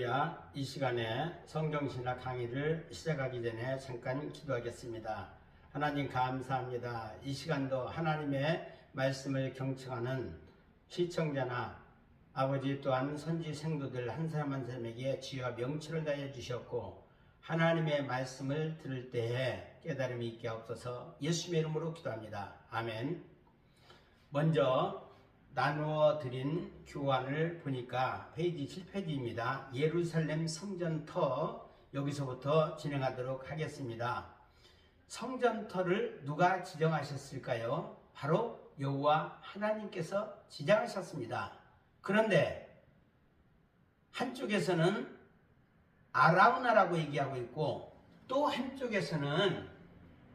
할렐루야. 이 시간에 성경신학 강의를 시작하기 전에 잠깐 기도하겠습니다. 하나님 감사합니다. 이 시간도 하나님의 말씀을 경청하는 시청자나 아버지 또한 선지 생도들 한 사람 한 사람에게 지혜와 명철을 다해 주셨고 하나님의 말씀을 들을 때에 깨달음이 있게 하옵소서. 예수님의 이름으로 기도합니다. 아멘. 먼저 나누어 드린 교환을 보니까 페이지 7페이지입니다. 예루살렘 성전터, 여기서부터 진행하도록 하겠습니다. 성전터를 누가 지정하셨을까요? 바로 여호와 하나님께서 지정하셨습니다. 그런데 한쪽에서는 아라우나라고 얘기하고 있고 또 한쪽에서는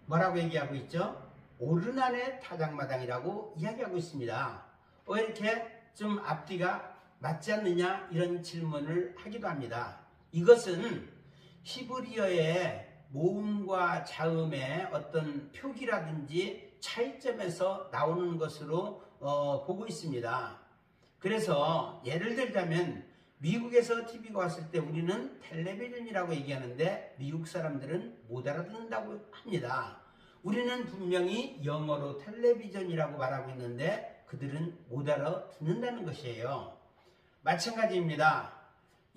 뭐라고 얘기하고 있죠? 오르난의 타작마당이라고 이야기하고 있습니다. 왜 이렇게 좀 앞뒤가 맞지 않느냐 이런 질문을 하기도 합니다. 이것은 히브리어의 모음과 자음의 어떤 표기라든지 차이점에서 나오는 것으로 보고 있습니다. 그래서 예를 들자면 미국에서 TV가 왔을 때 우리는 텔레비전이라고 얘기하는데 미국 사람들은 못 알아듣는다고 합니다. 우리는 분명히 영어로 텔레비전이라고 말하고 있는데 그들은 못 알아듣는다는 것이에요. 마찬가지입니다.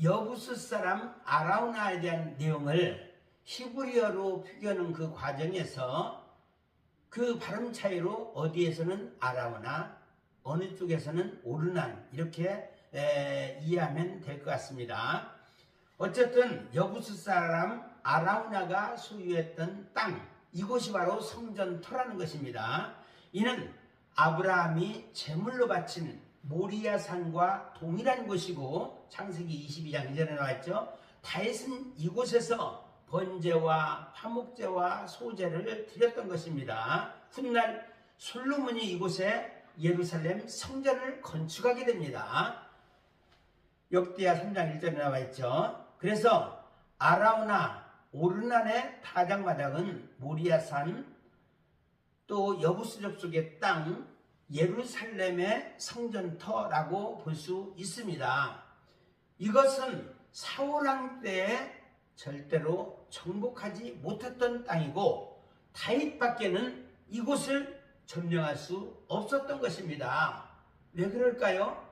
여부스 사람 아라우나에 대한 내용을 히브리어로 표기하는 그 과정에서 그 발음 차이로 어디에서는 아라우나 어느 쪽에서는 오르난 이렇게 이해하면 될 것 같습니다. 어쨌든 여부스 사람 아라우나가 소유했던 땅, 이곳이 바로 성전터라는 것입니다. 이는 아브라함이 제물로 바친 모리아산과 동일한 곳이고 창세기 22장 이전에 나와있죠. 다윗은 이곳에서 번제와 화목제와 소제를 드렸던 것입니다. 훗날 솔로몬이 이곳에 예루살렘 성전을 건축하게 됩니다. 역대하 3장 1절에 나와있죠. 그래서 아라우나 오르난의 타작마당은 모리아산 또 여부스 족속의 땅 예루살렘의 성전터라고 볼 수 있습니다. 이것은 사울왕 때에 절대로 정복하지 못했던 땅이고 다윗밖에는 이곳을 점령할 수 없었던 것입니다. 왜 그럴까요?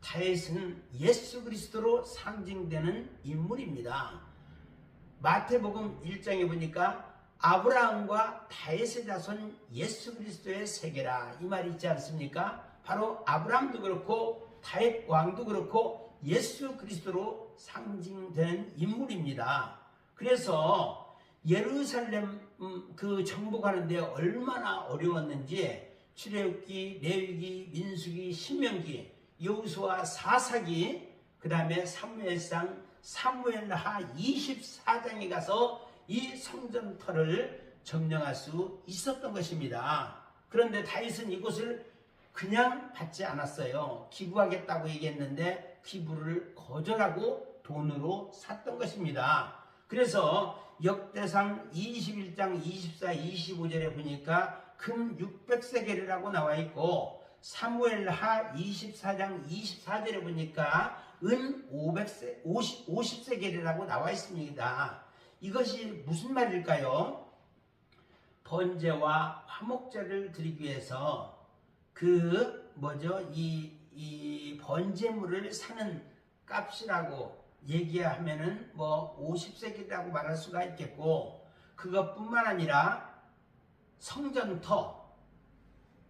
다윗은 예수 그리스도로 상징되는 인물입니다. 마태복음 1장에 보니까 아브라함과 다윗의 자손 예수 그리스도의 세계라 이 말이 있지 않습니까? 바로 아브라함도 그렇고 다윗 왕도 그렇고 예수 그리스도로 상징되는 인물입니다. 그래서 예루살렘 그 정복하는데 얼마나 어려웠는지 출애굽기, 레위기, 민수기, 신명기, 여호수아, 사사기, 그 다음에 사무엘상, 사무엘하 24장에 가서 이 성전터를 점령할 수 있었던 것입니다. 그런데 다윗은 이곳을 그냥 받지 않았어요. 기부하겠다고 얘기했는데 기부를 거절하고 돈으로 샀던 것입니다. 그래서 역대상 21장 24, 25절에 보니까 금 600세겔이라고 나와 있고 사무엘하 24장 24절에 보니까 은 50세겔이라고 나와 있습니다. 이것이 무슨 말일까요? 번제와 화목제를 드리기 위해서 이 번제물을 사는 값이라고 얘기하면은 50세겔이라고 말할 수가 있겠고, 그것뿐만 아니라 성전터,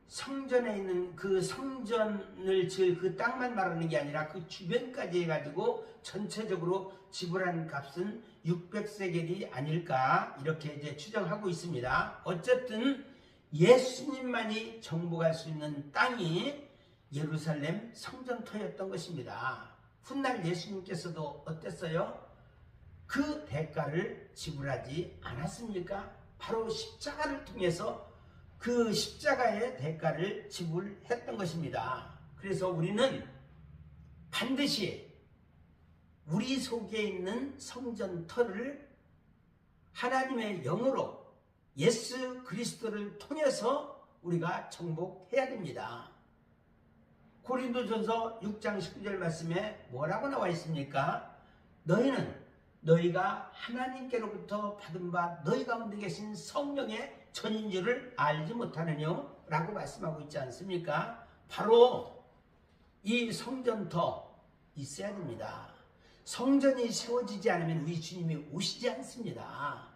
성전에 있는 그 성전을 지을 그 땅만 말하는 게 아니라 그 주변까지 해가지고 전체적으로 지불한 값은 600세겔이 아닐까 이렇게 이제 추정하고 있습니다. 어쨌든 예수님만이 정복할 수 있는 땅이 예루살렘 성전터였던 것입니다. 훗날 예수님께서도 어땠어요? 그 대가를 지불하지 않았습니까? 바로 십자가를 통해서 그 십자가의 대가를 지불했던 것입니다. 그래서 우리는 반드시 우리 속에 있는 성전터를 하나님의 영으로 예수 그리스도를 통해서 우리가 정복해야 됩니다. 고린도전서 6장 19절 말씀에 뭐라고 나와 있습니까? 너희는 너희가 하나님께로부터 받은 바 너희 가운데 계신 성령의 전인 줄을 알지 못하느냐? 라고 말씀하고 있지 않습니까? 바로 이 성전터 있어야 됩니다. 성전이 세워지지 않으면 우리 주님이 오시지 않습니다.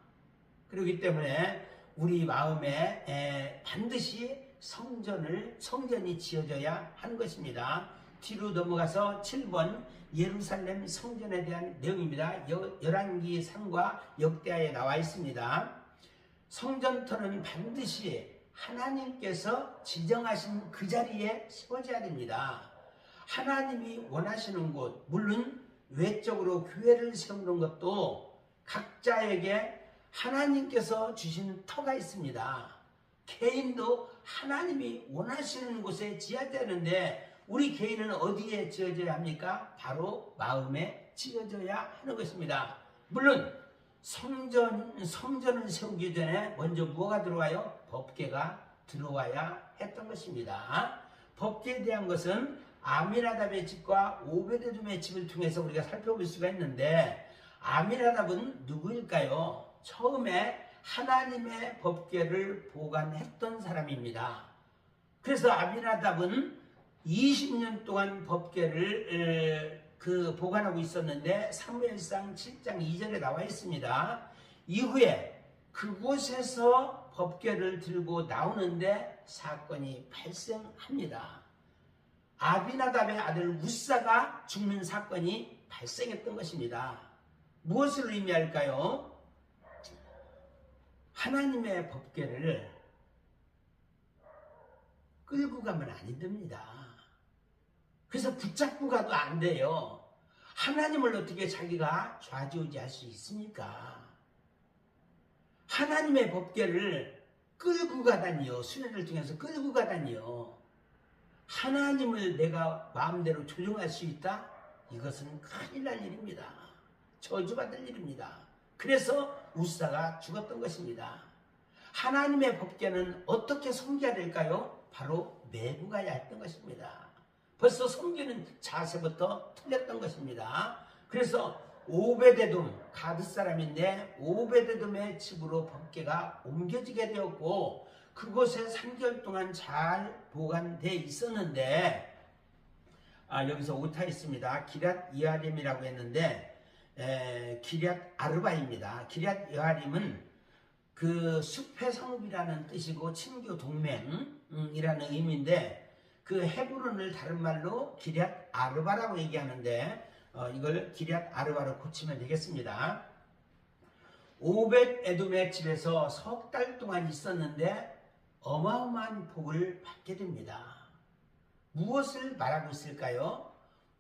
그렇기 때문에 우리 마음에 반드시 성전이 지어져야 하는 것입니다. 뒤로 넘어가서 7번 예루살렘 성전에 대한 내용입니다. 열왕기 상과 역대하에 나와 있습니다. 성전터는 반드시 하나님께서 지정하신 그 자리에 세워져야 됩니다. 하나님이 원하시는 곳, 물론 외적으로 교회를 세우는 것도 각자에게 하나님께서 주신 터가 있습니다. 개인도 하나님이 원하시는 곳에 지어져야 되는데 우리 개인은 어디에 지어져야 합니까? 바로 마음에 지어져야 하는 것입니다. 물론 성전을 세우기 전에 먼저 뭐가 들어와요? 법궤가 들어와야 했던 것입니다. 법궤에 대한 것은 아미나답의 집과 오베데돔의 집을 통해서 우리가 살펴볼 수가 있는데 아미나답은 누구일까요? 처음에 하나님의 법궤를 보관했던 사람입니다. 그래서 아미나답은 20년 동안 법궤를 보관하고 있었는데 사무엘상 7장 2절에 나와 있습니다. 이후에 그곳에서 법궤를 들고 나오는데 사건이 발생합니다. 아비나답의 아들 우사가 죽는 사건이 발생했던 것입니다. 무엇을 의미할까요? 하나님의 법궤를 끌고 가면 안 됩니다. 그래서 붙잡고 가도 안 돼요. 하나님을 어떻게 자기가 좌지우지할 수 있습니까? 하나님의 법궤를 끌고 가다니요. 수련을 통해서 끌고 가다니요. 하나님을 내가 마음대로 조종할 수 있다? 이것은 큰일 날 일입니다. 저주받을 일입니다. 그래서 우사가 죽었던 것입니다. 하나님의 법궤는 어떻게 섬겨야 될까요? 바로 메고 가야 했던 것입니다. 벌써 섬기는 자세부터 틀렸던 것입니다. 그래서 오베데돔, 가드 사람인데 오베데돔의 집으로 법궤가 옮겨지게 되었고 그곳에 3개월 동안 잘 보관되어 있었는데 여기서 오타 있습니다. 기럇 여아림이라고 했는데 기럇 아르바입니다. 기럇 여아림은 그 숲의 성읍이라는 뜻이고 친교 동맹이라는 의미인데 그 헤브론을 다른 말로 기럇 아르바라고 얘기하는데 이걸 기럇 아르바로 고치면 되겠습니다. 오벳 에돔의 집에서 석 달 동안 있었는데 어마어마한 복을 받게 됩니다. 무엇을 말하고 있을까요?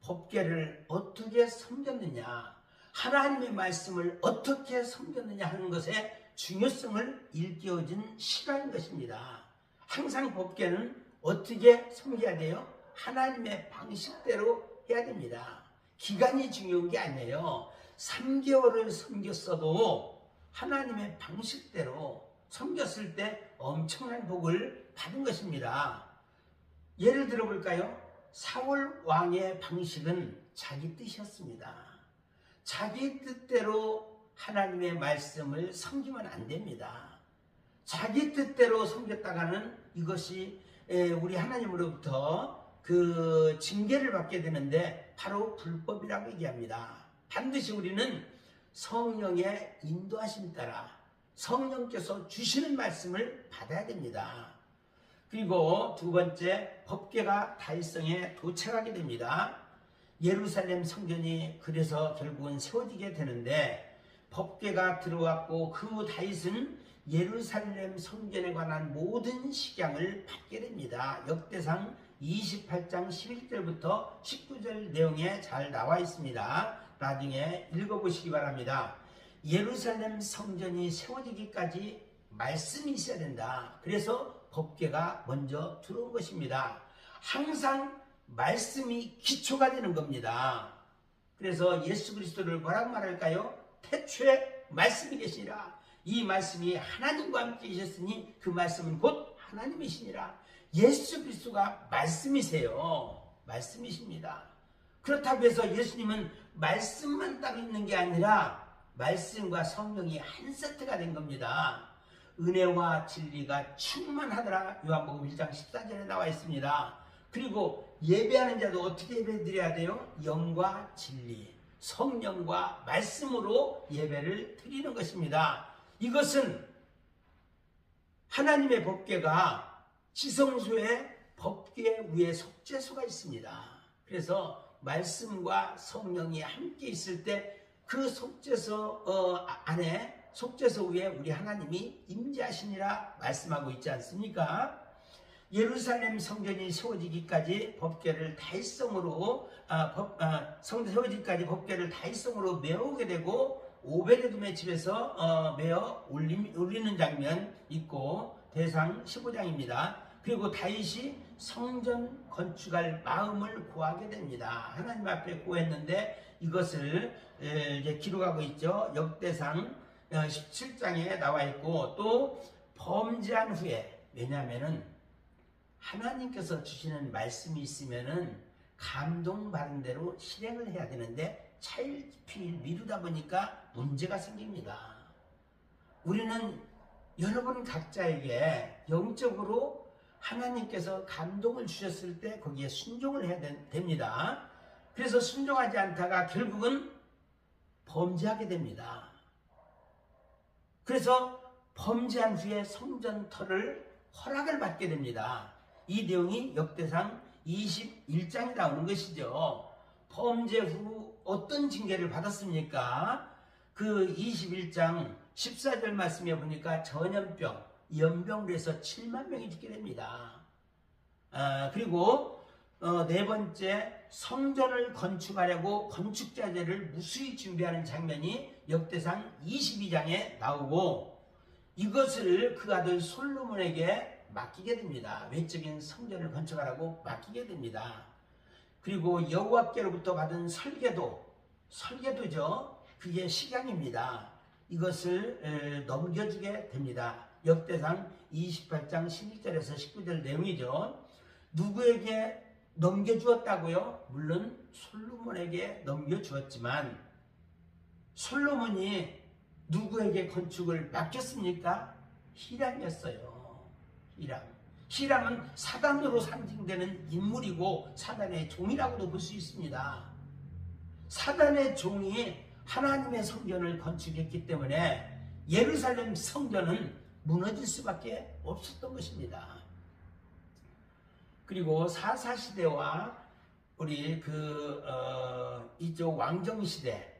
법궤를 어떻게 섬겼느냐, 하나님의 말씀을 어떻게 섬겼느냐 하는 것에 중요성을 일깨워준 실화인 것입니다. 항상 법궤는 어떻게 섬겨야 돼요? 하나님의 방식대로 해야 됩니다. 기간이 중요한 게 아니에요. 3개월을 섬겼어도 하나님의 방식대로 섬겼을 때 엄청난 복을 받은 것입니다. 예를 들어 볼까요? 사울 왕의 방식은 자기 뜻이었습니다. 자기 뜻대로 하나님의 말씀을 섬기면 안 됩니다. 자기 뜻대로 섬겼다가는 이것이 우리 하나님으로부터 그 징계를 받게 되는데 바로 불법이라고 얘기합니다. 반드시 우리는 성령의 인도하심 따라 성령께서 주시는 말씀을 받아야 됩니다. 그리고 두 번째, 법궤가 다윗성에 도착하게 됩니다. 예루살렘 성전이 그래서 결국은 세워지게 되는데 법궤가 들어왔고 그 다윗은 예루살렘 성전에 관한 모든 식양을 받게 됩니다. 역대상 28장 11절부터 19절 내용에 잘 나와 있습니다. 나중에 읽어보시기 바랍니다. 예루살렘 성전이 세워지기까지 말씀이 있어야 된다. 그래서 법궤가 먼저 들어온 것입니다. 항상 말씀이 기초가 되는 겁니다. 그래서 예수 그리스도를 뭐라고 말할까요? 태초에 말씀이 계시니라. 이 말씀이 하나님과 함께 계셨으니 그 말씀은 곧 하나님이시니라. 예수 그리스도가 말씀이세요. 말씀이십니다. 그렇다고 해서 예수님은 말씀만 따로 있는 게 아니라 말씀과 성령이 한 세트가 된 겁니다. 은혜와 진리가 충만하더라. 요한복음 1장 14절에 나와 있습니다. 그리고 예배하는 자도 어떻게 예배 드려야 돼요? 영과 진리, 성령과 말씀으로 예배를 드리는 것입니다. 이것은 하나님의 법궤가 지성소에 법궤 위에 속죄소가 있습니다. 그래서 말씀과 성령이 함께 있을 때 그 속죄소 안에 속죄소 위에 우리 하나님이 임재하시니라 말씀하고 있지 않습니까? 예루살렘 성전이 세워지기까지 법궤를 다윗성으로 성전 세워지기까지 법궤를 다윗성으로 메우게 되고 오베데돔의 집에서 메어 올리는 장면 있고 대상 15장입니다. 그리고 다윗이 성전 건축할 마음을 구하게 됩니다. 하나님 앞에 구했는데 이것을 이제 기록하고 있죠. 역대상 17장에 나와 있고 또 범죄한 후에 왜냐하면은 하나님께서 주시는 말씀이 있으면은 감동받은 대로 실행을 해야 되는데 차일피일 미루다 보니까 문제가 생깁니다. 우리는 여러분 각자에게 영적으로 하나님께서 감동을 주셨을 때 거기에 순종을 해야 됩니다. 그래서 순종하지 않다가 결국은 범죄하게 됩니다. 그래서 범죄한 후에 성전터를 허락을 받게 됩니다. 이 내용이 역대상 21장에 나오는 것이죠. 범죄 후 어떤 징계를 받았습니까? 그 21장 14절 말씀에 보니까 전염병, 연병으로 해서 7만 명이 죽게 됩니다. 그리고 네 번째, 성전을 건축하려고 건축자재를 무수히 준비하는 장면이 역대상 22장에 나오고 이것을 그 아들 솔로몬에게 맡기게 됩니다. 외적인 성전을 건축하라고 맡기게 됩니다. 그리고 여호와께로부터 받은 설계도죠. 그게 식양입니다. 이것을 넘겨주게 됩니다. 역대상 28장 16절에서 19절 내용이죠. 누구에게 넘겨주었다고요? 물론 솔로몬에게 넘겨주었지만 솔로몬이 누구에게 건축을 맡겼습니까? 히람이었어요. 히람은 사단으로 상징되는 인물이고 사단의 종이라고도 볼 수 있습니다. 사단의 종이 하나님의 성전을 건축했기 때문에 예루살렘 성전은 무너질 수밖에 없었던 것입니다. 그리고 사사시대와 우리 이쪽 왕정시대,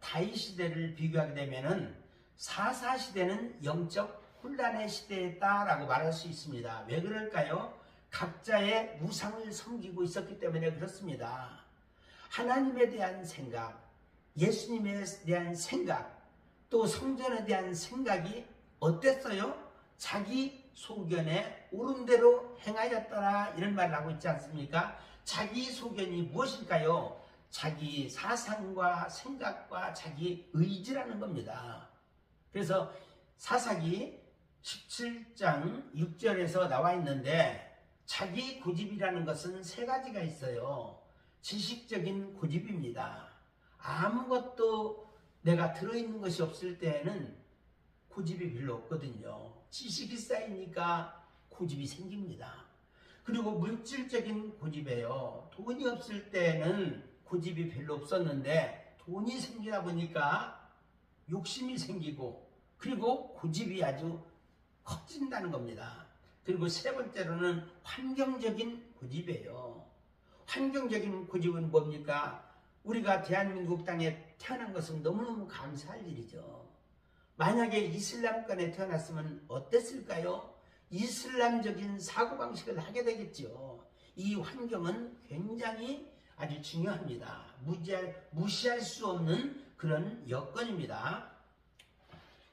다윗시대를 비교하게 되면은 사사시대는 영적 혼란의 시대였다라고 말할 수 있습니다. 왜 그럴까요? 각자의 우상을 섬기고 있었기 때문에 그렇습니다. 하나님에 대한 생각, 예수님에 대한 생각, 또 성전에 대한 생각이 어땠어요? 자기 소견에 옳은 대로 행하였더라 이런 말을 하고 있지 않습니까? 자기 소견이 무엇일까요? 자기 사상과 생각과 자기 의지라는 겁니다. 그래서 사사기 17장 6절에서 나와 있는데 자기 고집이라는 것은 세 가지가 있어요. 지식적인 고집입니다. 아무것도 내가 들어있는 것이 없을 때에는 고집이 별로 없거든요. 지식이 쌓이니까 고집이 생깁니다. 그리고 물질적인 고집이에요. 돈이 없을 때는 고집이 별로 없었는데 돈이 생기다 보니까 욕심이 생기고 그리고 고집이 아주 커진다는 겁니다. 그리고 세 번째로는 환경적인 고집이에요. 환경적인 고집은 뭡니까? 우리가 대한민국 땅에 태어난 것은 너무너무 감사할 일이죠. 만약에 이슬람권에 태어났으면 어땠을까요? 이슬람적인 사고방식을 하게 되겠죠. 이 환경은 굉장히 아주 중요합니다. 무시할 수 없는 그런 여건입니다.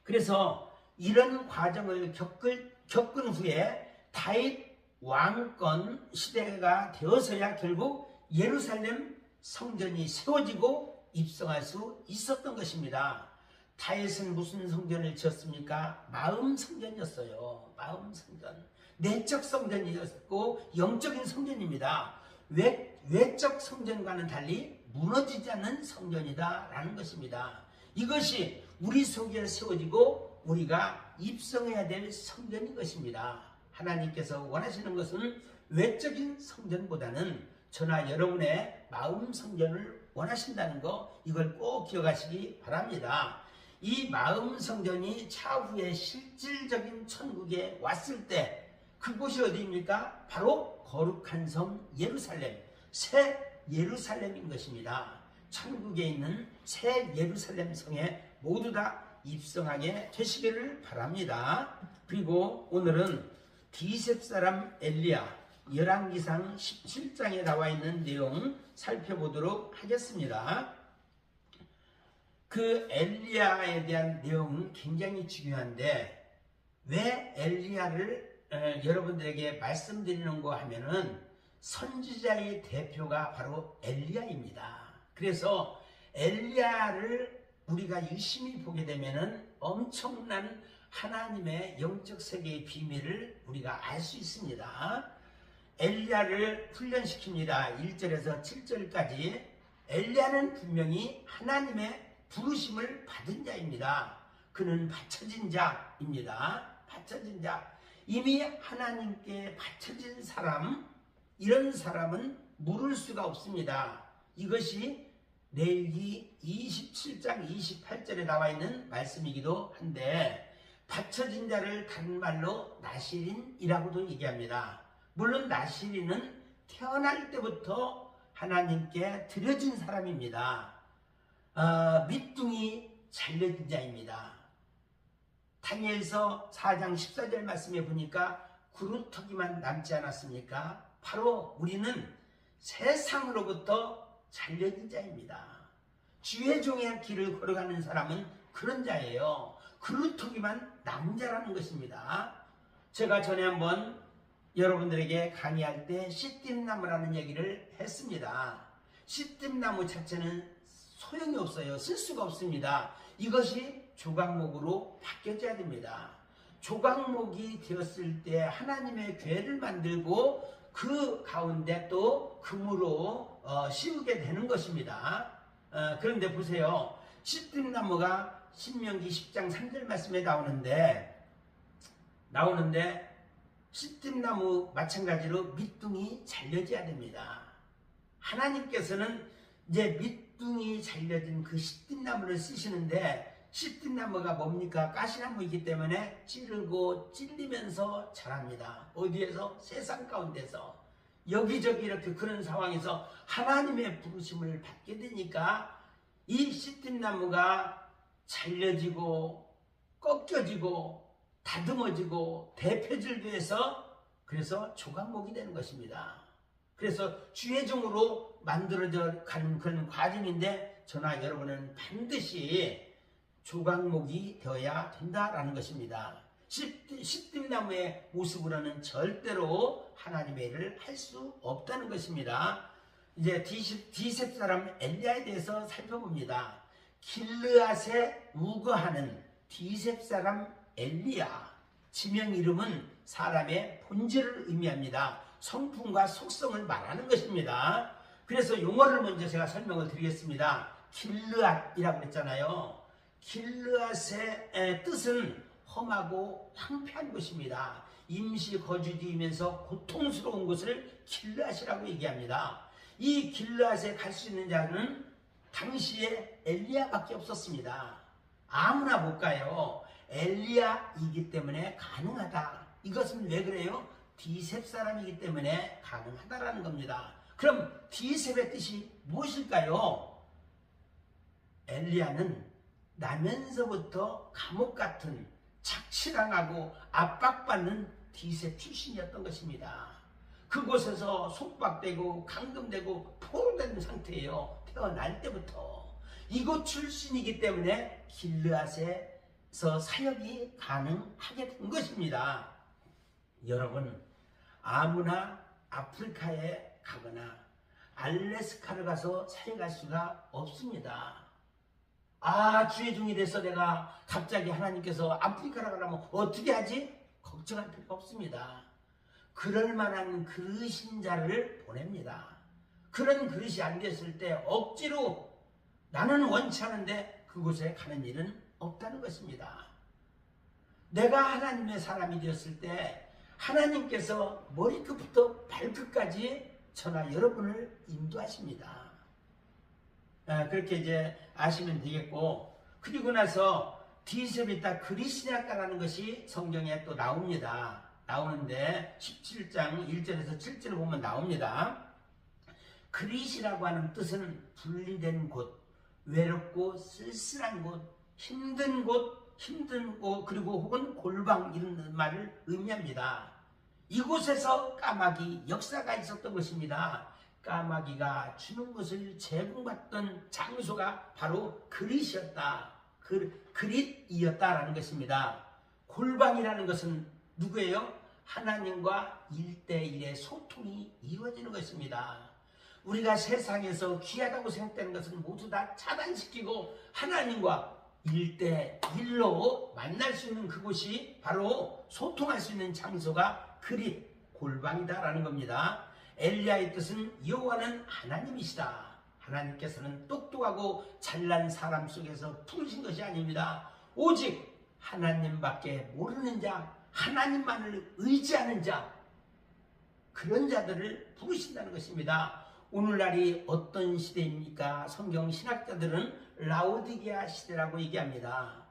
그래서 이런 과정을 겪은 후에 다윗 왕권 시대가 되어서야 결국 예루살렘 성전이 세워지고 입성할 수 있었던 것입니다. 다윗은 무슨 성전을 지었습니까? 마음 성전이었어요. 마음 성전. 내적 성전이었고 영적인 성전입니다. 외적 성전과는 달리 무너지지 않는 성전이다라는 것입니다. 이것이 우리 속에 세워지고 우리가 입성해야 될 성전인 것입니다. 하나님께서 원하시는 것은 외적인 성전보다는 저나 여러분의 마음 성전을 원하신다는 거, 이걸 꼭 기억하시기 바랍니다. 이 마음 성전이 차후에 실질적인 천국에 왔을 때 그곳이 어디입니까? 바로 거룩한 성 예루살렘, 새 예루살렘인 것입니다. 천국에 있는 새 예루살렘 성에 모두 다 입성하게 되시기를 바랍니다. 그리고 오늘은 디셉 사람 엘리야, 열왕기상 17장에 나와 있는 내용 살펴보도록 하겠습니다. 그 엘리야에 대한 내용은 굉장히 중요한데, 왜 엘리야를 여러분들에게 말씀드리는고 하면은 선지자의 대표가 바로 엘리야입니다. 그래서 엘리야를 우리가 유심히 보게 되면은 엄청난 하나님의 영적 세계의 비밀을 우리가 알 수 있습니다. 엘리야를 훈련시킵니다. 1절에서 7절까지. 엘리야는 분명히 하나님의 부르심을 받은 자입니다. 그는 바쳐진 자입니다. 바쳐진 자. 이미 하나님께 바쳐진 사람, 이런 사람은 물을 수가 없습니다. 이것이 레위기 27장 28절에 나와 있는 말씀이기도 한데, 바쳐진 자를 다른 말로 나실인이라고도 얘기합니다. 물론 나실인은 태어날 때부터 하나님께 드려진 사람입니다. 밑둥이 잘려진 자입니다. 다니엘서 4장 14절 말씀에 보니까 구루터기만 남지 않았습니까? 바로 우리는 세상으로부터 잘려진 자입니다. 주의 종의 길을 걸어가는 사람은 그런 자예요. 구루터기만 남은 자라는 것입니다. 제가 전에 한번 여러분들에게 강의할 때 씨띠나무라는 얘기를 했습니다. 씨띠나무 자체는 소용이 없어요. 쓸 수가 없습니다. 이것이 조각목으로 바뀌어져야 됩니다. 조각목이 되었을 때 하나님의 궤를 만들고 그 가운데 또 금으로 씌우게 되는 것입니다. 그런데 보세요. 씨띠나무가 신명기 10장 3절 말씀에 나오는데 씨띠나무 마찬가지로 밑둥이 잘려져야 됩니다. 하나님께서는 이제 밑둥이 잘려진 그 씨띠나무를 쓰시는데, 씨띠나무가 뭡니까? 가시나무이기 때문에 찌르고 찔리면서 자랍니다. 어디에서? 세상 가운데서. 여기저기 이렇게 그런 상황에서 하나님의 부르심을 받게 되니까 이 씨띠나무가 잘려지고 꺾여지고 다듬어지고 대표질돼서 그래서 조각목이 되는 것입니다. 그래서 주의 종으로 만들어져 가는 그런 과정인데, 저나 여러분은 반드시 조각목이 되어야 된다라는 것입니다. 씨띠나무의 모습으로는 절대로 하나님의 일을 할 수 없다는 것입니다. 이제 디셉 사람 엘리야에 대해서 살펴봅니다. 길르앗에 우거하는 디셉 사람 엘리야. 지명 이름은 사람의 본질을 의미합니다. 성품과 속성을 말하는 것입니다. 그래서 용어를 먼저 제가 설명을 드리겠습니다. 길르앗이라고 했잖아요. 길르앗의 뜻은 험하고 황폐한 곳입니다. 임시 거주지이면서 고통스러운 곳을 길르앗이라고 얘기합니다. 이 길르앗에 갈 수 있는 자는 당시에 엘리야밖에 없었습니다. 아무나 못 가요. 엘리야이기 때문에 가능하다. 이것은 왜 그래요? 디셉 사람이기 때문에 가능하다라는 겁니다. 그럼 디셉의 뜻이 무엇일까요? 엘리야는 나면서부터 감옥 같은 착취당하고 압박받는 디셉 출신이었던 것입니다. 그곳에서 속박되고 감금되고 포로된 상태예요. 태어날 때부터. 이곳 출신이기 때문에 길르앗에서 사역이 가능하게 된 것입니다. 여러분, 아무나 아프리카에 가거나 알래스카를 가서 사역할 수가 없습니다. 주의 종이 돼서 내가 갑자기 하나님께서 아프리카를 가려면 어떻게 하지? 걱정할 필요가 없습니다. 그럴 만한 그릇인 자를 보냅니다. 그런 그릇이 안 됐을 때 억지로 나는 원치 않은데 그곳에 가는 일은 없다는 것입니다. 내가 하나님의 사람이 되었을 때 하나님께서 머리끝부터 발끝까지 저나 여러분을 인도하십니다. 그렇게 이제 아시면 되겠고, 그리고 나서 디세비타 그리시냐가라는 것이 성경에 또 나오는데 17장 1절에서 7절을 보면 나옵니다. 그릿이라고 하는 뜻은 분리된 곳, 외롭고 쓸쓸한 곳, 힘든 곳, 그리고 혹은 골방 이런 말을 의미합니다. 이곳에서 까마귀 역사가 있었던 것입니다. 까마귀가 주는 것을 제공받던 장소가 바로 그릿이었다. 그릿이었다라는 것입니다. 골방이라는 것은 누구예요? 하나님과 1대1의 소통이 이루어지는 것입니다. 우리가 세상에서 귀하다고 생각되는 것은 모두 다 차단시키고 하나님과 1대1로 만날 수 있는 그곳이 바로 소통할 수 있는 장소가 그릿, 골방이다라는 겁니다. 엘리야의 뜻은 여호와는 하나님이시다. 하나님께서는 똑똑하고 잘난 사람 속에서 부르신 것이 아닙니다. 오직 하나님밖에 모르는 자, 하나님만을 의지하는 자, 그런 자들을 부르신다는 것입니다. 오늘날이 어떤 시대입니까? 성경 신학자들은 라오디게아 시대라고 얘기합니다.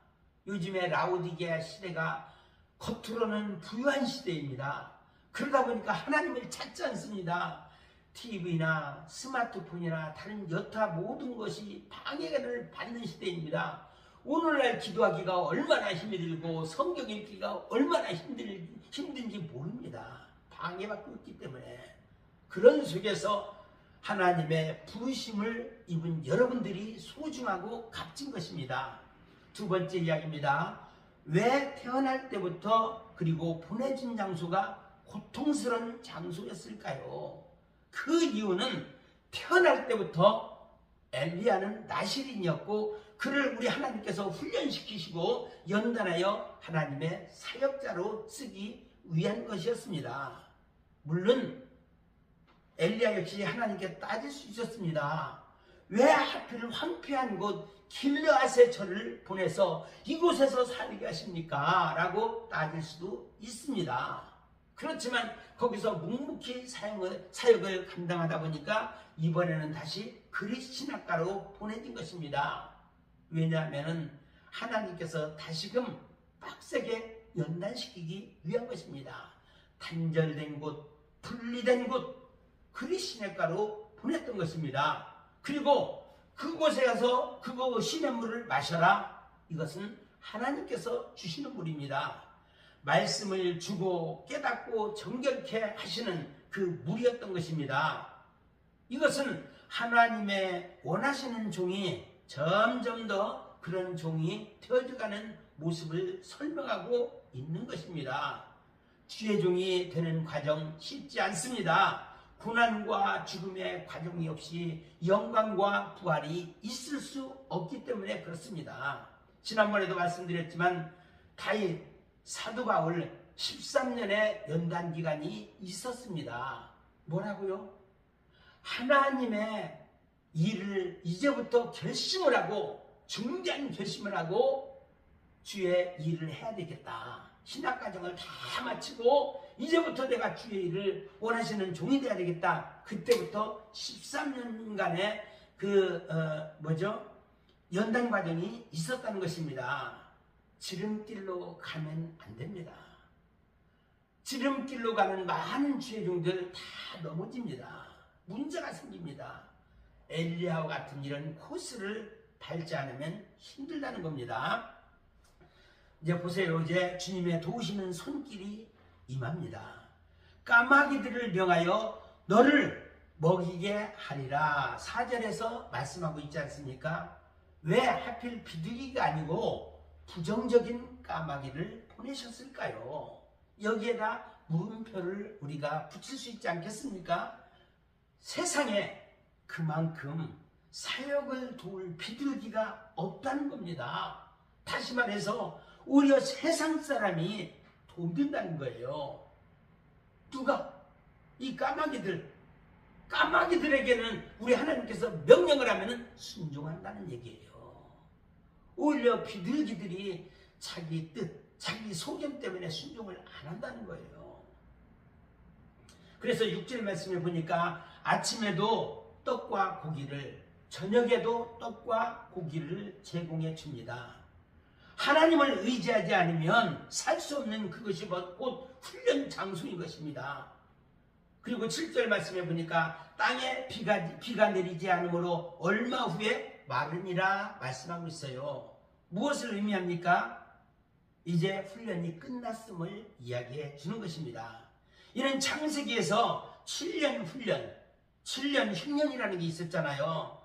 요즘에 라오디게아 시대가 겉으로는 부유한 시대입니다. 그러다 보니까 하나님을 찾지 않습니다. TV나 스마트폰이나 다른 여타 모든 것이 방해를 받는 시대입니다. 오늘날 기도하기가 얼마나 힘이 들고 성경 읽기가 얼마나 힘든지 모릅니다. 방해받고 있기 때문에. 그런 속에서 하나님의 부르심을 입은 여러분들이 소중하고 값진 것입니다. 두 번째 이야기입니다. 왜 태어날 때부터 그리고 보내준 장소가 고통스러운 장소였을까요? 그 이유는 태어날 때부터 엘리야는 나실인이었고 그를 우리 하나님께서 훈련시키시고 연단하여 하나님의 사역자로 쓰기 위한 것이었습니다. 물론 엘리야 역시 하나님께 따질 수 있었습니다. 왜 하필 황폐한 곳 길르앗의 절을 보내서 이곳에서 살게 하십니까? 라고 따질 수도 있습니다. 그렇지만 거기서 묵묵히 사역을 감당하다 보니까 이번에는 다시 그릿 신학가로 보내진 것입니다. 왜냐하면 하나님께서 다시금 빡세게 연단시키기 위한 것입니다. 단절된 곳, 분리된 곳, 그릿 신학가로 보냈던 것입니다. 그리고 그곳에 가서 그거 시냇물을 마셔라. 이것은 하나님께서 주시는 물입니다. 말씀을 주고 깨닫고 정결케 하시는 그 물이었던 것입니다. 이것은 하나님의 원하시는 종이 점점 더 그런 종이 되어가는 모습을 설명하고 있는 것입니다. 주의 종이 되는 과정 쉽지 않습니다. 고난과 죽음의 과정이 없이 영광과 부활이 있을 수 없기 때문에 그렇습니다. 지난번에도 말씀드렸지만 다윗 사도 바울 13년의 연단 기간이 있었습니다. 뭐라고요? 하나님의 일을 이제부터 결심을 하고 중대한 결심을 하고 주의 일을 해야 되겠다. 신학과정을 다 마치고 이제부터 내가 주의 일을 원하시는 종이 되어야 되겠다. 그때부터 13년간의 연단 과정이 있었다는 것입니다. 지름길로 가면 안 됩니다. 지름길로 가는 많은 주의 종들 다 넘어집니다. 문제가 생깁니다. 엘리야와 같은 이런 코스를 밟지 않으면 힘들다는 겁니다. 이제 보세요. 이제 주님의 도우시는 손길이 임합니다. 까마귀들을 명하여 너를 먹이게 하리라. 4절에서 말씀하고 있지 않습니까? 왜 하필 비둘기가 아니고 부정적인 까마귀를 보내셨을까요? 여기에다 물음표를 우리가 붙일 수 있지 않겠습니까? 세상에 그만큼 사역을 도울 비둘기가 없다는 겁니다. 다시 말해서 오히려 세상 사람이 돕는다는 거예요. 누가? 이 까마귀들에게는 우리 하나님께서 명령을 하면 순종한다는 얘기예요. 오히려 비둘기들이 자기 뜻, 자기 소견 때문에 순종을 안 한다는 거예요. 그래서 6절 말씀에 보니까 아침에도 떡과 고기를, 저녁에도 떡과 고기를 제공해 줍니다. 하나님을 의지하지 않으면 살 수 없는 그것이 곧 훈련 장소인 것입니다. 그리고 7절 말씀에 보니까 땅에 비가 내리지 않으므로 얼마 후에 마르니라 말씀하고 있어요. 무엇을 의미합니까? 이제 훈련이 끝났음을 이야기해 주는 것입니다. 이는 창세기에서 7년 훈련, 7년 흉년이라는 게 있었잖아요.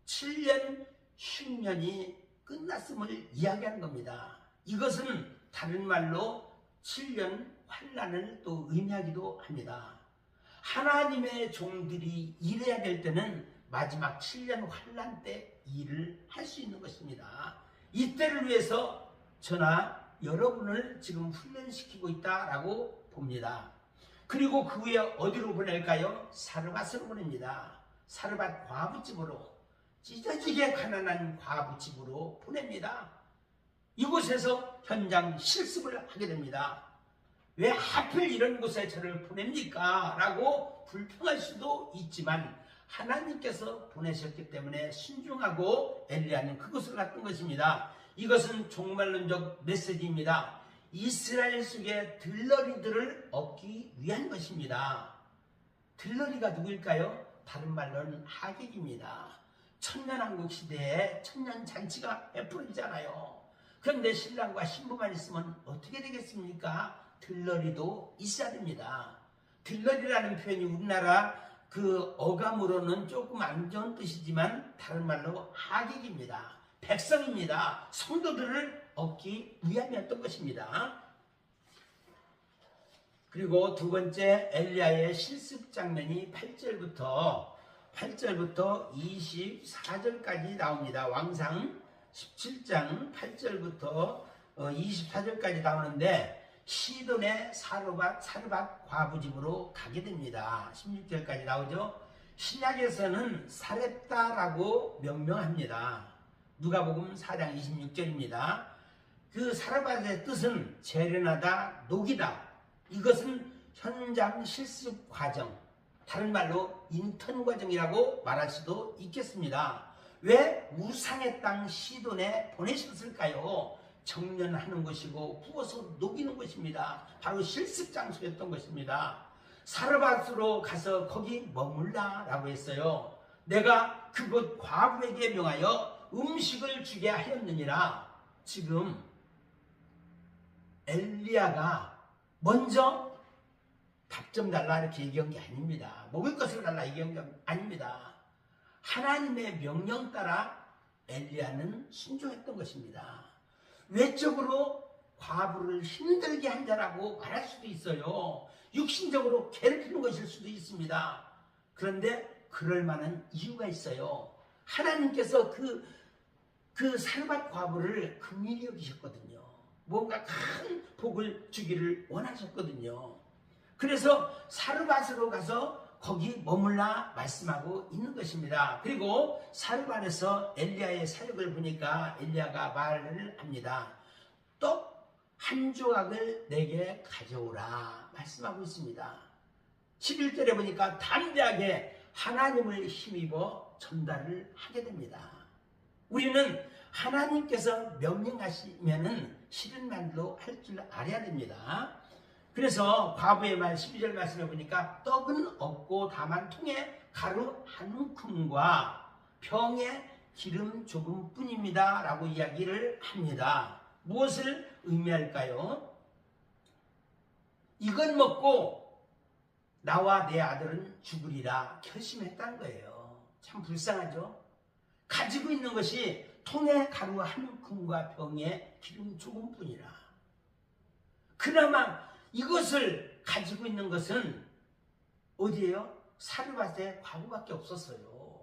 7년 흉년이 끝났음을 이야기하는 겁니다. 이것은 다른 말로 7년 환난을 또 의미하기도 합니다. 하나님의 종들이 일해야 될 때는 마지막 7년 환난 때 일을 할 수 있는 것입니다. 이때를 위해서 저나 여러분을 지금 훈련시키고 있다라고 봅니다. 그리고 그 후에 어디로 보낼까요? 사르밧으로 보냅니다. 사르밧 과부집으로, 찢어지게 가난한 과부집으로 보냅니다. 이곳에서 현장 실습을 하게 됩니다. 왜 하필 이런 곳에 저를 보냅니까? 라고 불평할 수도 있지만 하나님께서 보내셨기 때문에 순종하고 엘리야는 그곳을 갔던 것입니다. 이것은 종말론적 메시지입니다. 이스라엘 속에 들러리들을 얻기 위한 것입니다. 들러리가 누구일까요? 다른 말로는 하객입니다. 천년왕국 시대에 천년잔치가 베풀어지잖아요. 그런데 신랑과 신부만 있으면 어떻게 되겠습니까? 들러리도 있어야 됩니다. 들러리라는 표현이 우리나라 그 어감으로는 조금 안 좋은 뜻이지만 다른 말로 하객입니다. 백성입니다. 성도들을 얻기 위함이었던 것입니다. 그리고 두 번째 엘리야의 실습 장면이 8절부터 24절까지 나옵니다. 왕상 17장 8절부터 24절까지 나오는데 시돈의 사르밧 과부집으로 가게 됩니다. 16절까지 나오죠. 신약에서는 사렙다라고 명명합니다. 누가복음 4장 26절입니다. 그 사르밧의 뜻은 재련하다, 녹이다. 이것은 현장 실습 과정, 다른 말로 인턴 과정이라고 말할 수도 있겠습니다. 왜 우상의 땅 시돈에 보내셨을까요? 정련하는 것이고 구워서 녹이는 것입니다. 바로 실습 장소였던 것입니다. 사르밧으로 가서 거기 머물라 라고 했어요. 내가 그곳 과부에게 명하여 음식을 주게 하였느니라. 지금 엘리야가 먼저 밥 좀 달라 이렇게 얘기한 게 아닙니다. 먹을 것을 달라 얘기한 게 아닙니다. 하나님의 명령 따라 엘리야는 순종했던 것입니다. 외적으로 과부를 힘들게 한 자라고 말할 수도 있어요. 육신적으로 괴롭히는 것일 수도 있습니다. 그런데 그럴 만한 이유가 있어요. 하나님께서 그 사르밧 과부를 긍휼히 여기셨거든요. 뭔가 큰 복을 주기를 원하셨거든요. 그래서 사르밧으로 가서 거기 머물라 말씀하고 있는 것입니다. 그리고 사르밧에서 엘리야의 사역을 보니까 엘리야가 말을 합니다. 떡 한 조각을 내게 가져오라 말씀하고 있습니다. 11절에 보니까 담대하게 하나님을 힘입어 전달을 하게 됩니다. 우리는 하나님께서 명령하시면은 싫은 말로 할 줄 알아야 됩니다. 그래서 과부의 말 12절 말씀해 보니까 떡은 없고 다만 통에 가루 한 움큼과 병에 기름 조금 뿐입니다 라고 이야기를 합니다. 무엇을 의미할까요? 이걸 먹고 나와 내 아들은 죽으리라 결심했다는 거예요. 참 불쌍하죠? 가지고 있는 것이 통에 가루 한 움큼과 병에 기름 조금 뿐이라. 그나마 이것을 가지고 있는 것은 어디예요? 사르밧의 과부밖에 없었어요.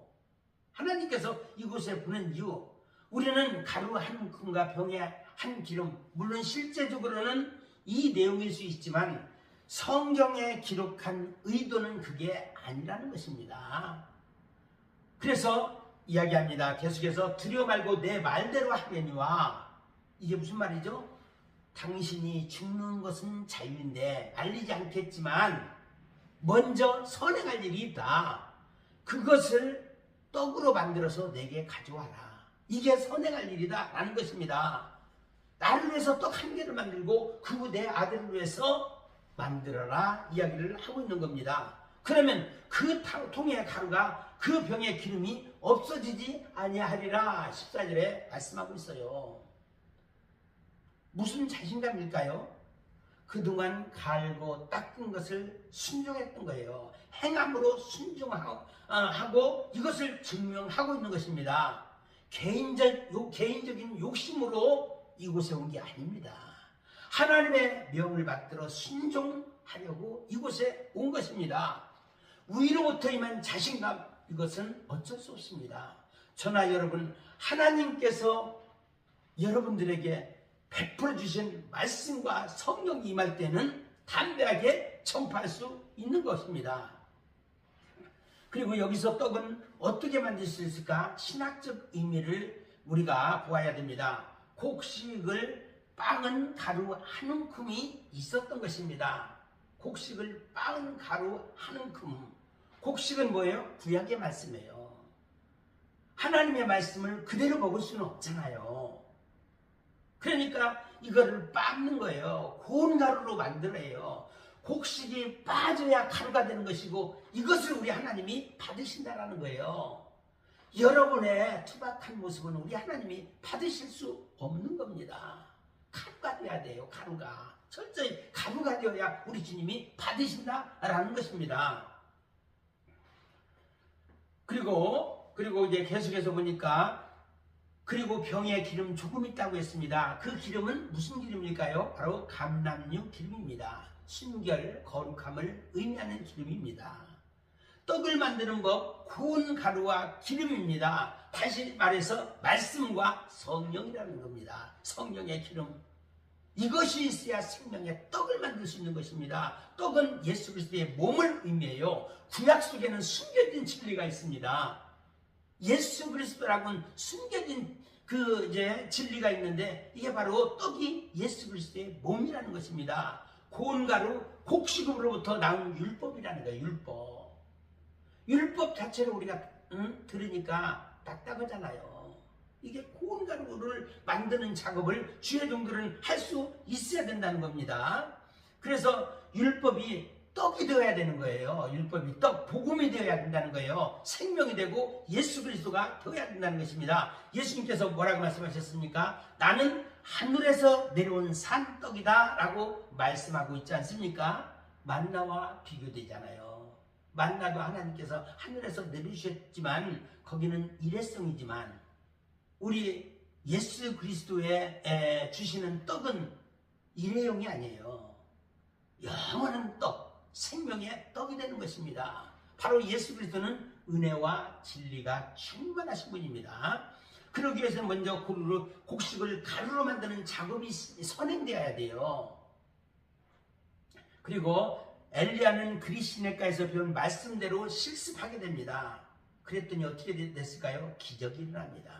하나님께서 이곳에 보낸 이유, 우리는 가루 한 움큼과 병에 한 기름, 물론 실제적으로는 이 내용일 수 있지만 성경에 기록한 의도는 그게 아니라는 것입니다. 그래서 이야기합니다. 계속해서 두려워 말고 내 말대로 하려니와, 이게 무슨 말이죠? 당신이 죽는 것은 자유인데 말리지 않겠지만 먼저 선행할 일이 있다. 그것을 떡으로 만들어서 내게 가져와라. 이게 선행할 일이다 라는 것입니다. 나를 위해서 떡 한 개를 만들고 그 후 내 아들을 위해서 만들어라 이야기를 하고 있는 겁니다. 그러면 그 통의 가루가 그 병의 기름이 없어지지 아니하리라 14절에 말씀하고 있어요. 무슨 자신감일까요? 그동안 갈고 닦은 것을 순종했던 거예요. 행함으로 순종하고 이것을 증명하고 있는 것입니다. 개인적인 욕심으로 이곳에 온 게 아닙니다. 하나님의 명을 받들어 순종하려고 이곳에 온 것입니다. 위로부터 임한 자신감, 이것은 어쩔 수 없습니다. 저나 여러분, 하나님께서 여러분들에게 베풀어 주신 말씀과 성령이 임할 때는 담대하게 전파할 수 있는 것입니다. 그리고 여기서 떡은 어떻게 만들 수 있을까? 신학적 의미를 우리가 보아야 됩니다. 곡식을 빻은 가루 한 움큼이 있었던 것입니다. 곡식을 빻은 가루 한 움큼. 곡식은 뭐예요? 구약의 말씀이에요. 하나님의 말씀을 그대로 먹을 수는 없잖아요. 그러니까 이거를 빻는 거예요. 고운 가루로 만들어요. 곡식이 빠져야 가루가 되는 것이고 이것을 우리 하나님이 받으신다라는 거예요. 여러분의 투박한 모습은 우리 하나님이 받으실 수 없는 겁니다. 가루가 돼야 돼요. 가루가. 철저히 가루가 되어야 우리 주님이 받으신다라는 것입니다. 그리고 이제 계속해서 보니까 그리고 병에 기름 조금 있다고 했습니다. 그 기름은 무슨 기름일까요? 바로 감람류 기름입니다. 순결, 거룩함을 의미하는 기름입니다. 떡을 만드는 법, 고운 가루와 기름입니다. 다시 말해서 말씀과 성령이라는 겁니다. 성령의 기름. 이것이 있어야 생명의 떡을 만들 수 있는 것입니다. 떡은 예수 그리스도의 몸을 의미해요. 구약 속에는 숨겨진 진리가 있습니다. 예수 그리스도라고는 숨겨진 진리가 있는데 이게 바로 떡이 예수 그리스도의 몸이라는 것입니다. 고운 가루, 곡식으로부터 나온 율법이라는 거예요. 율법 자체를 우리가 들으니까 딱딱하잖아요. 이게 고운 가루를 만드는 작업을 주의 종들은 할 수 있어야 된다는 겁니다. 그래서 율법이 떡이 되어야 되는 거예요. 율법이 떡, 복음이 되어야 된다는 거예요. 생명이 되고 예수 그리스도가 되어야 된다는 것입니다. 예수님께서 뭐라고 말씀하셨습니까? 나는 하늘에서 내려온 산떡이다 라고 말씀하고 있지 않습니까? 만나와 비교되잖아요. 만나도 하나님께서 하늘에서 내려주셨지만 거기는 일회성이지만 우리 예수 그리스도에 주시는 떡은 일회용이 아니에요. 영원한 떡, 생명의 떡이 되는 것입니다. 바로 예수 그리스도는 은혜와 진리가 충만하신 분입니다. 그러기 위해서 먼저 곡식을 가루로 만드는 작업이 선행되어야 돼요. 그리고 엘리야는 그리 시내가에서 배운 말씀대로 실습하게 됩니다. 그랬더니 어떻게 됐을까요? 기적이 일어납니다.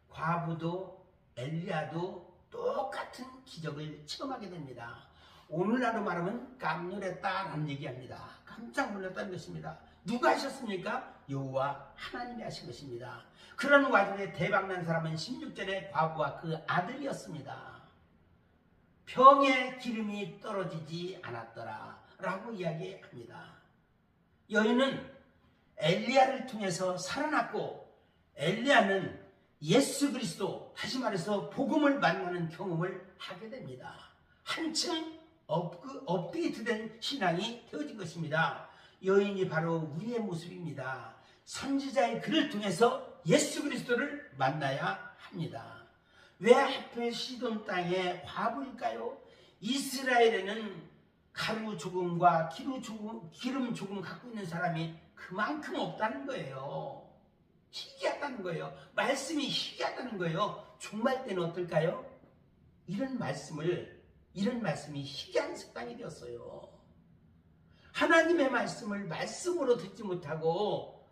과부도 엘리야도 똑같은 기적을 체험하게 됩니다. 오늘날로 말하면 깜놀했다라는 얘기합니다. 깜짝 놀랐다는 것입니다. 누가 하셨습니까? 여호와 하나님이 하신 것입니다. 그런 와중에 대박난 사람은 16절의 과부와 그 아들이었습니다. 병의 기름이 떨어지지 않았더라 라고 이야기합니다. 여인은 엘리야를 통해서 살아났고 엘리야는 예수 그리스도, 다시 말해서 복음을 만나는 경험을 하게 됩니다. 한층 업데이트된 신앙이 되어진 것입니다. 여인이 바로 우리의 모습입니다. 선지자의 글을 통해서 예수 그리스도를 만나야 합니다. 왜 하필 시돈 땅의 과부일까요? 이스라엘에는 가루 조금과 기름 조금 갖고 있는 사람이 그만큼 없다는 거예요. 희귀하다는 거예요. 말씀이 희귀하다는 거예요. 종말 때는 어떨까요? 이런 말씀이 희귀한 습관이 되었어요. 하나님의 말씀을 말씀으로 듣지 못하고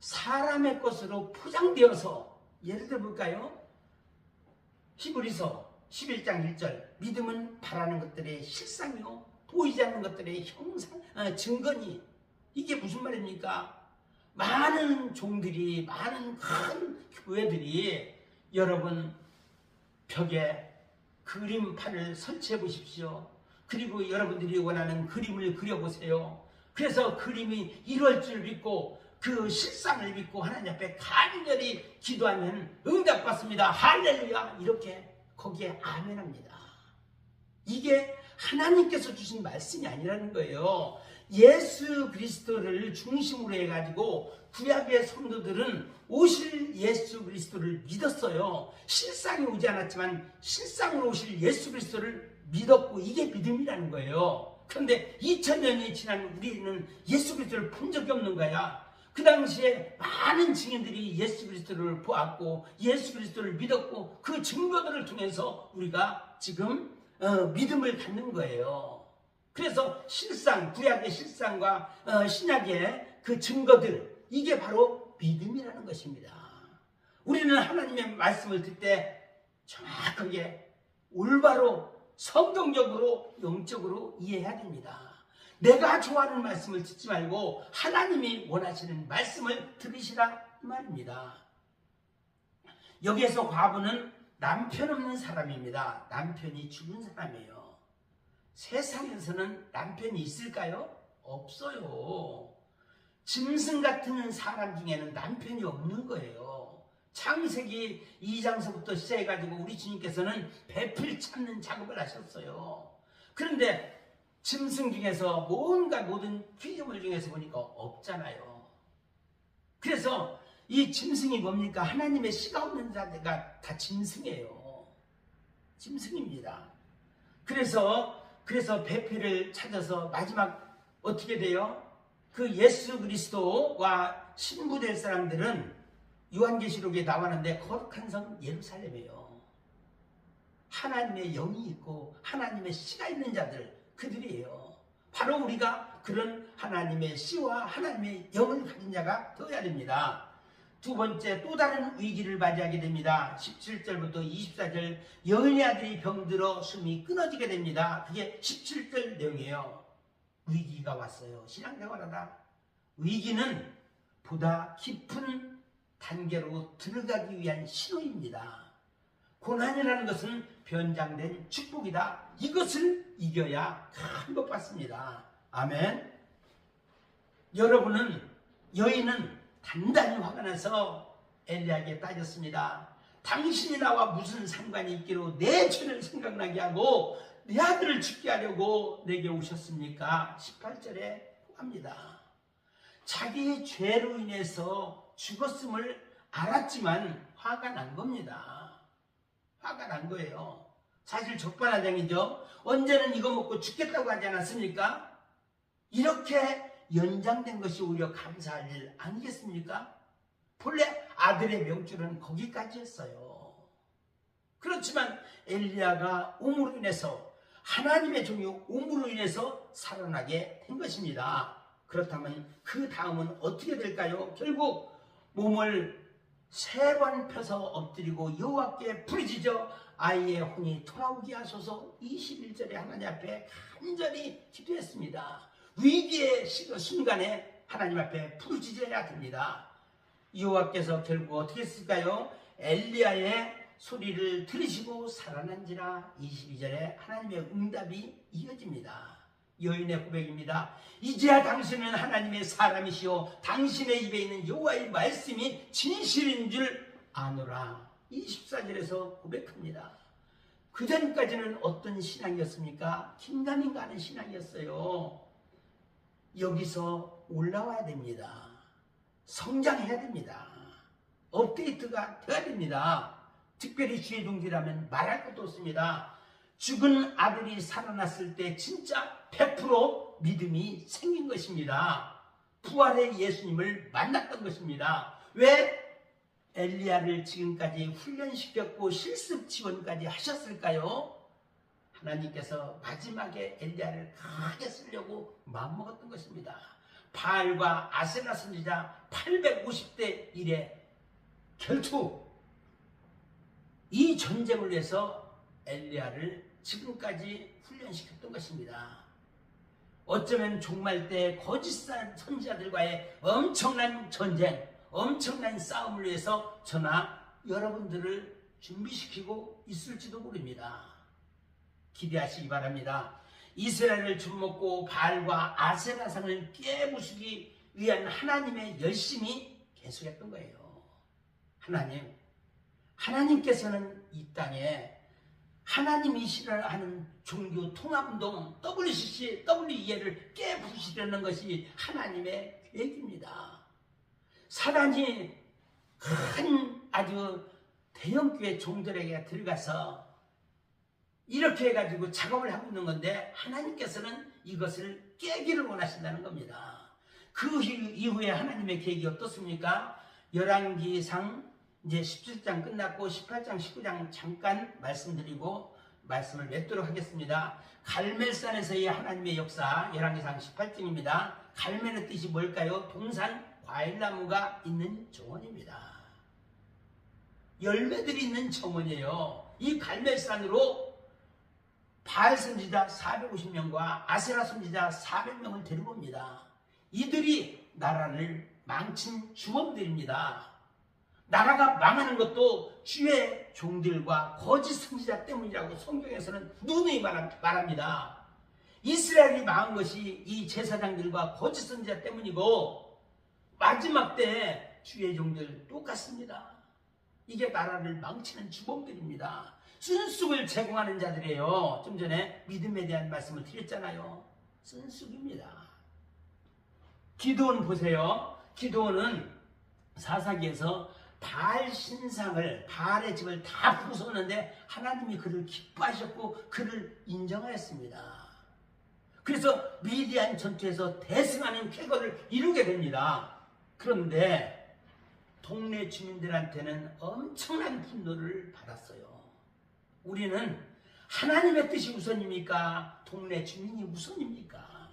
사람의 것으로 포장되어서, 예를 들어 볼까요? 히브리서 11장 1절, 믿음은 바라는 것들의 실상이요 보이지 않는 것들의 증거니. 이게 무슨 말입니까? 많은 종들이, 많은 큰 교회들이 여러분 벽에 그림판을 설치해 보십시오. 그리고 여러분들이 원하는 그림을 그려보세요. 그래서 그림이 이루어질 줄 믿고 그 실상을 믿고 하나님 앞에 간절히 기도하면 응답받습니다. 할렐루야. 이렇게 거기에 아멘합니다. 이게 하나님께서 주신 말씀이 아니라는 거예요. 예수 그리스도를 중심으로 해가지고 구약의 성도들은 오실 예수 그리스도를 믿었어요. 실상이 오지 않았지만 실상으로 오실 예수 그리스도를 믿었고, 이게 믿음이라는 거예요. 그런데 2000년이 지난 우리는 예수 그리스도를 본 적이 없는 거야. 그 당시에 많은 증인들이 예수 그리스도를 보았고 예수 그리스도를 믿었고, 그 증거들을 통해서 우리가 지금 믿음을 갖는 거예요. 그래서 실상, 구약의 실상과 신약의 그 증거들, 이게 바로 믿음이라는 것입니다. 우리는 하나님의 말씀을 듣을 때 정확하게 올바로 성경적으로 영적으로 이해해야 됩니다. 내가 좋아하는 말씀을 듣지 말고 하나님이 원하시는 말씀을 들으시라 이 말입니다. 여기에서 과부는 남편 없는 사람입니다. 남편이 죽은 사람이에요. 세상에서는 남편이 있을까요? 없어요. 짐승 같은 사람 중에는 남편이 없는 거예요. 창세기 2장서부터 시작해가지고 우리 주님께서는 배필 찾는 작업을 하셨어요. 그런데 짐승 중에서 뭔가 모든 피조물 중에서 보니까 없잖아요. 그래서 이 짐승이 뭡니까? 하나님의 씨가 없는 자가 다 짐승이에요. 짐승입니다. 그래서 배필을 찾아서 마지막 어떻게 돼요? 그 예수 그리스도와 신부될 사람들은 요한계시록에 나왔는데 거룩한 성 예루살렘이에요. 하나님의 영이 있고 하나님의 씨가 있는 자들, 그들이에요. 바로 우리가 그런 하나님의 씨와 하나님의 영을 가진 자가 되어야 됩니다. 두 번째, 또 다른 위기를 맞이하게 됩니다. 17절부터 24절, 여인의 아들이 병들어 숨이 끊어지게 됩니다. 그게 17절 내용이에요. 위기가 왔어요. 신앙생활하다. 위기는 보다 깊은 단계로 들어가기 위한 신호입니다. 고난이라는 것은 변장된 축복이다. 이것을 이겨야 큰 것 받습니다. 아멘. 여인은 단단히 화가 나서 엘리야에게 따졌습니다. 당신이 나와 무슨 상관이 있기로 내 죄를 생각나게 하고 내 아들을 죽게 하려고 내게 오셨습니까? 18절에 합니다. 자기의 죄로 인해서 죽었음을 알았지만 화가 난 겁니다. 화가 난 거예요. 사실 적반하장이죠. 언제는 이거 먹고 죽겠다고 하지 않았습니까? 이렇게 연장된 것이 오히려 감사할 일 아니겠습니까? 본래 아들의 명줄은 거기까지였어요. 그렇지만 엘리야가 옴으로 인해서, 하나님의 종이 옴으로 인해서 살아나게 된 것입니다. 그렇다면 그 다음은 어떻게 될까요? 결국 몸을 3번 펴서 엎드리고 여호와께 부르짖어 아이의 혼이 돌아오게 하소서. 21절에 하나님 앞에 간절히 기도했습니다. 위기의 순간에 하나님 앞에 부르짖어야 됩니다. 여호와께서 결국 어떻게 했을까요? 엘리야의 소리를 들으시고 살아난지라. 22절에 하나님의 응답이 이어집니다. 여인의 고백입니다. 이제야 당신은 하나님의 사람이시오. 당신의 입에 있는 여호와의 말씀이 진실인 줄 아노라. 24절에서 고백합니다. 그전까지는 어떤 신앙이었습니까? 긴가민가 하는 신앙이었어요. 여기서 올라와야 됩니다. 성장해야 됩니다. 업데이트가 돼야 됩니다. 특별히 주의 동지라면 말할 것도 없습니다. 죽은 아들이 살아났을 때 진짜 100% 믿음이 생긴 것입니다. 부활의 예수님을 만났던 것입니다. 왜 엘리야를 지금까지 훈련시켰고 실습 지원까지 하셨을까요? 하나님께서 마지막에 엘리야를 강하게 쓰려고 마음먹었던 것입니다. 바알과 아세라 선지자 850대 1의 결투, 이 전쟁을 위해서 엘리야를 지금까지 훈련시켰던 것입니다. 어쩌면 종말 때 거짓 선지자들과의 엄청난 전쟁, 엄청난 싸움을 위해서 저나 여러분들을 준비시키고 있을지도 모릅니다. 기대하시기 바랍니다. 이스라엘을 죽먹고 바알과 아세라상을 깨부수기 위한 하나님의 열심이 계속했던 거예요. 하나님께서는 이 땅에 하나님이 싫어하는 종교 통합운동 WCC, WE를 깨부수려는 것이 하나님의 계획입니다. 사단이 큰 아주 대형교회 종들에게 들어가서 이렇게 해가지고 작업을 하고 있는 건데 하나님께서는 이것을 깨기를 원하신다는 겁니다. 그 이후에 하나님의 계획이 어떻습니까? 열왕기상 이제 17장 끝났고 18장, 19장 잠깐 말씀드리고 말씀을 맺도록 하겠습니다. 갈멜산에서의 하나님의 역사, 열왕기상 18장입니다. 갈멜의 뜻이 뭘까요? 동산 과일나무가 있는 정원입니다. 열매들이 있는 정원이에요. 이 갈멜산으로 바알 선지자 450명과 아세라 선지자 400명을 데려옵니다. 이들이 나라를 망친 주범들입니다. 나라가 망하는 것도 주의 종들과 거짓 선지자 때문이라고 성경에서는 누누이 말합니다. 이스라엘이 망한 것이 이 제사장들과 거짓 선지자 때문이고 마지막 때 주의 종들 똑같습니다. 이게 나라를 망치는 주범들입니다. 쓴쑥을 제공하는 자들이에요. 좀 전에 믿음에 대한 말씀을 드렸잖아요. 쓴쑥입니다. 기드온 보세요. 기드온은 사사기에서 바알 신상을, 바알의 집을 다 부수었는데 하나님이 그를 기뻐하셨고 그를 인정하였습니다. 그래서 미디안 전투에서 대승하는 쾌거를 이루게 됩니다. 그런데 동네 주민들한테는 엄청난 분노를 받았어요. 우리는 하나님의 뜻이 우선입니까? 동네 주민이 우선입니까?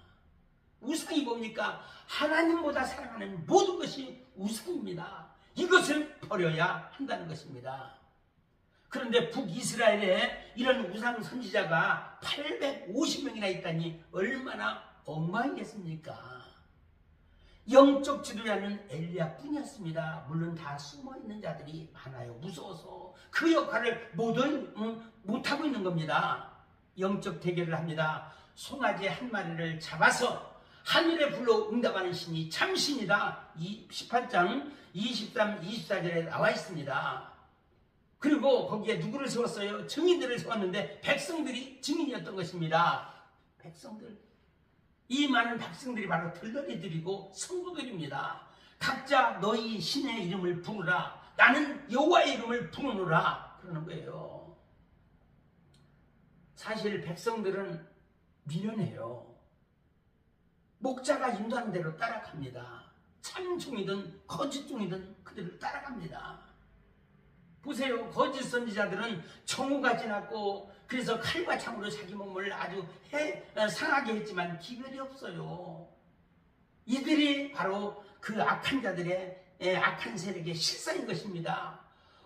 우상이 뭡니까? 하나님보다 사랑하는 모든 것이 우상입니다. 이것을 버려야 한다는 것입니다. 그런데 북이스라엘에 이런 우상 선지자가 850명이나 있다니 얼마나 엉망이겠습니까? 영적 지도자는 엘리야뿐이었습니다. 물론 다 숨어있는 자들이 많아요. 무서워서 그 역할을 못하고 있는 겁니다. 영적 대결을 합니다. 송아지 한 마리를 잡아서 하늘에 불러 응답하는 신이 참신이다. 18장 23, 24절에 나와 있습니다. 그리고 거기에 누구를 세웠어요? 증인들을 세웠는데 백성들이 증인이었던 것입니다. 이 많은 백성들이 바로 들러리들이고 성도들입니다. 각자 너희 신의 이름을 부르라. 나는 여호와의 이름을 부르노라. 그러는 거예요. 사실 백성들은 미련해요. 목자가 인도하는 대로 따라갑니다. 참종이든 거짓종이든 그들을 따라갑니다. 보세요. 거짓 선지자들은 정오가 지났고 그래서 칼과 창으로 자기 몸을 아주 상하게 했지만 기별이 없어요. 이들이 바로 그 악한 자들의 악한 세력의 실상인 것입니다.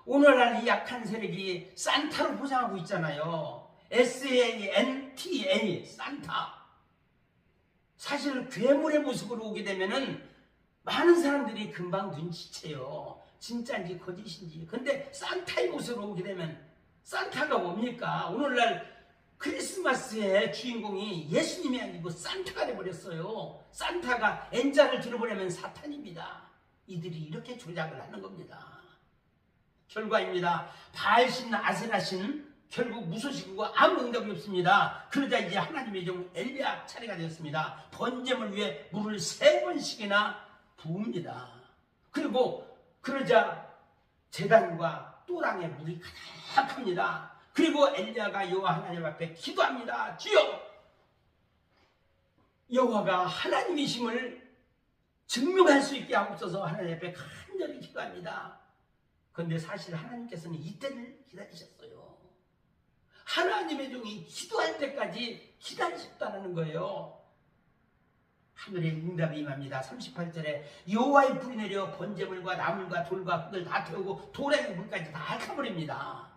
오늘날 이 악한 세력이 산타로 포장하고 있잖아요. SANTA, 산타. 사실 괴물의 모습으로 오게 되면은 많은 사람들이 금방 눈치채요. 진짜인지 거짓인지. 근데 산타의 모습으로 오게 되면 산타가 뭡니까? 오늘날 크리스마스의 주인공이 예수님이 아니고 산타가 되어버렸어요. 산타가 N자를 들어보려면 사탄입니다. 이들이 이렇게 조작을 하는 겁니다. 결과입니다. 바알신, 아세라신 결국 무소식이고 아무 응답이 없습니다. 그러자 이제 하나님의 종 엘리야 차례가 되었습니다. 번제물 위에 물을 3번씩이나 부읍니다. 그리고 그러자 제단과 또랑에 물이 가득합니다. 그리고 엘리야가 여호와 하나님 앞에 기도합니다. 주여, 여호와가 하나님이심을 증명할 수 있게 하옵소서. 하나님 앞에 간절히 기도합니다. 그런데 사실 하나님께서는 이때를 기다리셨어요. 하나님의 종이 기도할 때까지 기다리셨다는 거예요. 하늘의 응답이 임합니다. 38절에 여호와의 불이 내려 번제물과 나물과 돌과 흙을 다 태우고 돌의 물까지 다 핥아버립니다.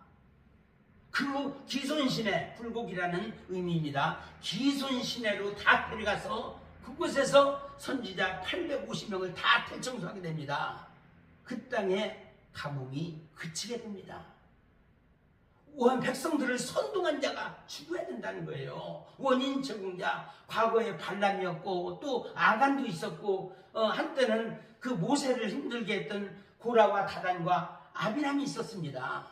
그 기손시내, 불곡이라는 의미입니다. 기손시내로 다 데려가서 그곳에서 선지자 850명을 다 대청소하게 됩니다. 그 땅에 가뭄이 그치게 됩니다. 원 백성들을 선동한 자가 죽어야 된다는 거예요. 원인 제공자, 과거에 발람이었고 또 아간도 있었고 한때는 그 모세를 힘들게 했던 고라와 다단과 아비람이 있었습니다.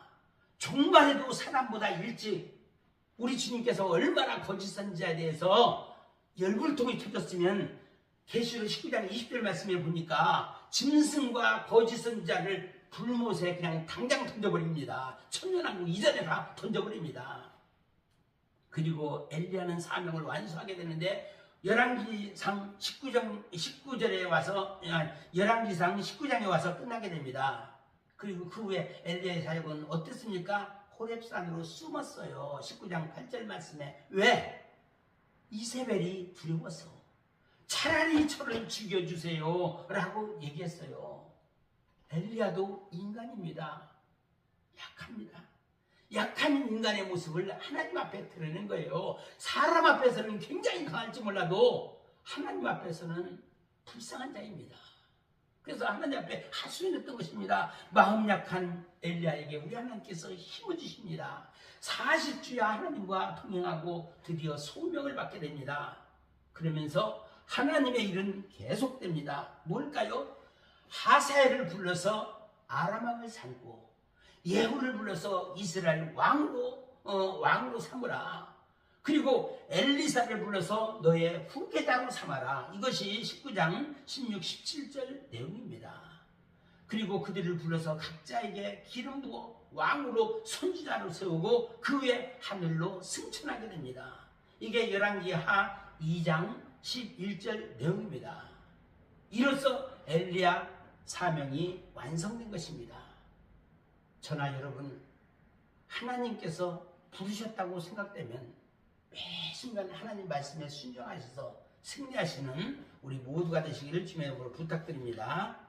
종말에도 사람보다 일찍 우리 주님께서 얼마나 거짓 선지자에 대해서 열불통이 터졌으면 계시록 19장 20절 말씀에 보니까 짐승과 거짓 선지자를 불못에 그냥 당장 던져버립니다. 천년왕국 이전에 다 던져버립니다. 그리고 엘리야는 사명을 완수하게 되는데 열왕기상 19절에 와서 열왕기상 19장에 와서 끝나게 됩니다. 그리고 그 후에 엘리야의 사역은 어땠습니까? 호렙산으로 숨었어요. 19장 8절 말씀에. 왜? 이세벨이 두려워서. 차라리 저를 죽여주세요 라고 얘기했어요. 엘리야도 인간입니다. 약합니다. 약한 인간의 모습을 하나님 앞에 드러낸 거예요. 사람 앞에서는 굉장히 강할지 몰라도 하나님 앞에서는 불쌍한 자입니다. 그래서 하나님 앞에 하수인했던 것입니다. 마음 약한 엘리야에게 우리 하나님께서 힘을 주십니다. 40주야 하나님과 동행하고 드디어 소명을 받게 됩니다. 그러면서 하나님의 일은 계속됩니다. 뭘까요? 하사엘을 불러서 아람왕을 삼고 예후를 불러서 이스라엘 왕으로 삼으라. 그리고 엘리사를 불러서 너의 후계자로 삼아라. 이것이 19장 16, 17절 내용입니다. 그리고 그들을 불러서 각자에게 기름 부어 왕으로 선지자로 세우고 그 후에 하늘로 승천하게 됩니다. 이게 열왕기하 2장 11절 내용입니다. 이로써 엘리야 사명이 완성된 것입니다. 저나 여러분, 하나님께서 부르셨다고 생각되면 매 순간 하나님 말씀에 순종하셔서 승리하시는 우리 모두가 되시기를 주님의 이름으로 부탁드립니다.